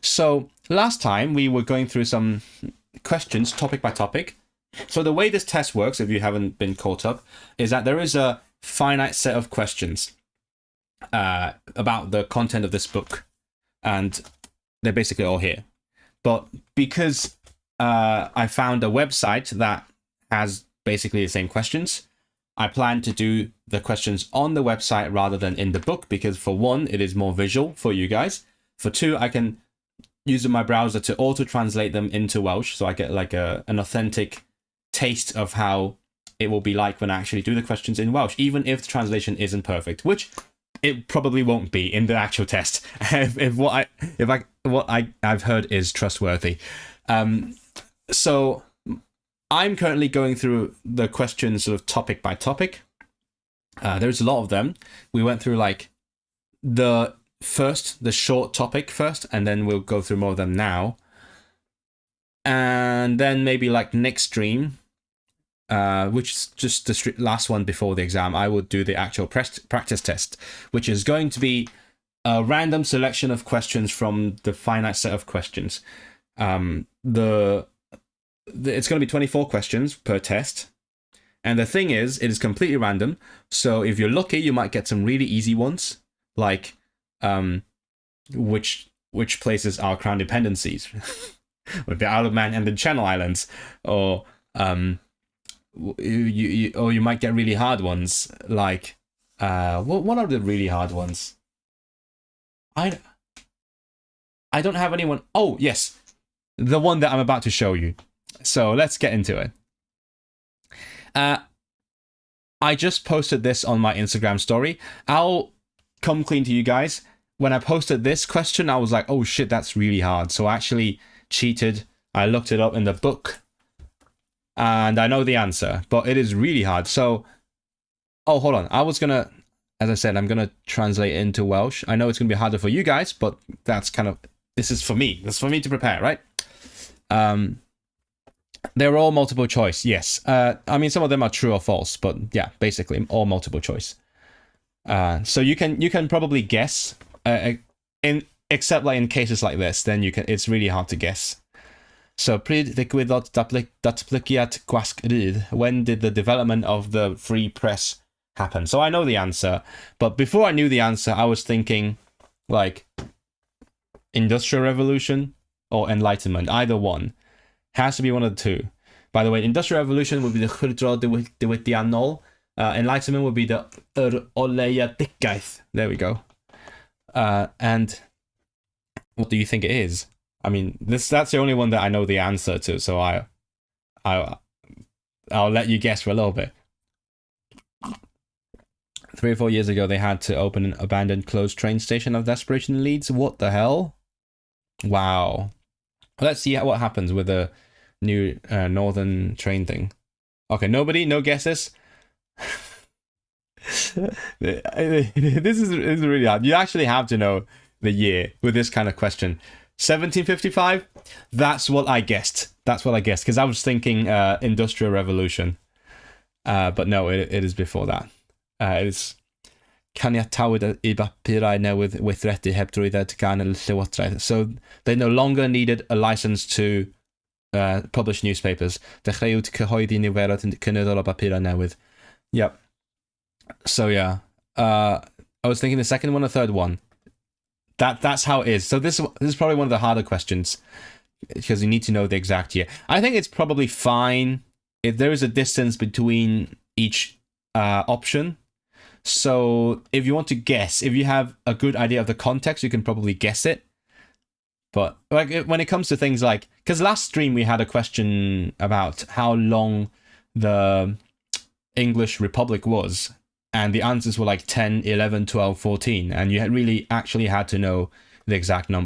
So last time we were going through some questions topic by topic. So the way this test works, if you haven't been caught up, is that there is a finite set of questions about the content of this book, and they're basically all here. But because I found a website that has basically the same questions, I plan to do the questions on the website rather than in the book, because for one, it is more visual for you guys. For two, I can use my browser to auto-translate them into Welsh, so I get like an authentic taste of how it will be like when I actually do the questions in Welsh, even if the translation isn't perfect, which it probably won't be in the actual test if what I've heard is trustworthy. So I'm currently going through the questions sort of topic by topic. There's a lot of them. We went through like the short topic first, and then we'll go through more of them now. And then maybe like next stream, which is just the last one before the exam, I will do the actual practice test, which is going to be a random selection of questions from the finite set of questions. It's going to be 24 questions per test. And the thing is, it is completely random. So if you're lucky, you might get some really easy ones, like which places are crown dependencies, with the Isle of Man and the Channel Islands, or you might get really hard ones, like what are the really hard ones? I don't have anyone. Oh yes, the one that I'm about to show you. So let's get into it. I just posted this on my Instagram story. I'll come clean to you guys. When I posted this question, I was like, oh shit, that's really hard. So I actually cheated. I looked it up in the book and I know the answer, but it is really hard. So, oh, hold on. As I said, I'm going to translate it into Welsh. I know it's going to be harder for you guys, but this is for me. That's for me to prepare, right? They're all multiple choice, yes. I mean, some of them are true or false, but yeah, basically all multiple choice. So you can probably guess, except like in cases like this, then it's really hard to guess. So pryd ddigwyddodd datblygiad gwasg rydd? When did the development of the free press happen? So I know the answer, but before I knew the answer, I was thinking like Industrial Revolution or Enlightenment, either one. Has to be one of the two. By the way, Industrial Revolution would be the chwyldro diwydiannol. Enlightenment would be the oleuedigaeth. There we go. And what do you think it is? I mean, that's the only one that I know the answer to, so I'll let you guess for a little bit. 3 or 4 years ago, they had to open an abandoned closed train station of desperation in Leeds. What the hell? Wow. Let's see what happens with the new northern train thing. Okay, no guesses. This is really hard. You actually have to know the year with this kind of question. 1755? That's what I guessed. Because I was thinking Industrial Revolution. But no, it is before that. It is caniatawyd I bapurau newydd weithredu heb drwydded gan y llywodraeth. So they no longer needed a license to publish newspapers. Dechreuwyd cyhoeddi niferoedd cynyddol o bapurau newydd. Yep. So yeah, I was thinking the second one or third one. That's how it is. So this is probably one of the harder questions, because you need to know the exact year. I think it's probably fine if there is a distance between each option. So if you want to guess, if you have a good idea of the context, you can probably guess it. But like when it comes to things like, because last stream we had a question about how long the English Republic was, and the answers were like 10, 11, 12, 14, and you really actually had to know the exact number.